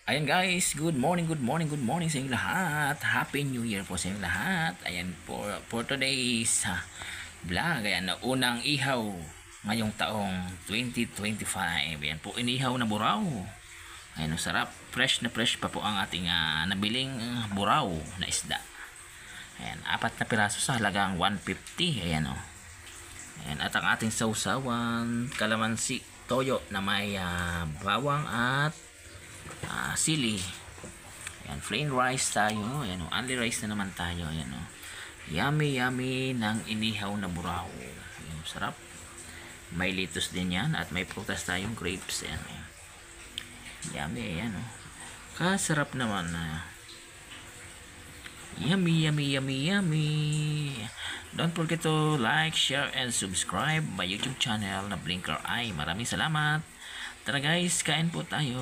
Ayan guys, good morning, good morning, good morning sa inyong lahat. Happy New Year po sa inyong lahat. Ayan, for today's vlog, ayan, unang ihaw ngayong taong 2025. Ayan po, inihaw na buraw. Ayan, ang sarap. Fresh na fresh pa po ang ating nabiling buraw na isda. Ayan, 4 na piraso sa halagang 150. Ayan o. Ayan, at ang ating sausawan, kalamansi, toyo na may bawang at sili. Ayan, plain rice tayo. Ayan o, only rice na naman tayo. Ayan o. Yummy, yummy ng inihaw na buraw. Ayan, sarap. May lettuce din yan at may prutas tayong grapes. Ayan o. Yummy, ayan o. Kasarap naman na. Yummy, yummy, yummy, yummy. Don't forget to like, share, and subscribe my YouTube channel na Blinker Eye. Maraming salamat. Tara guys, kain po tayo.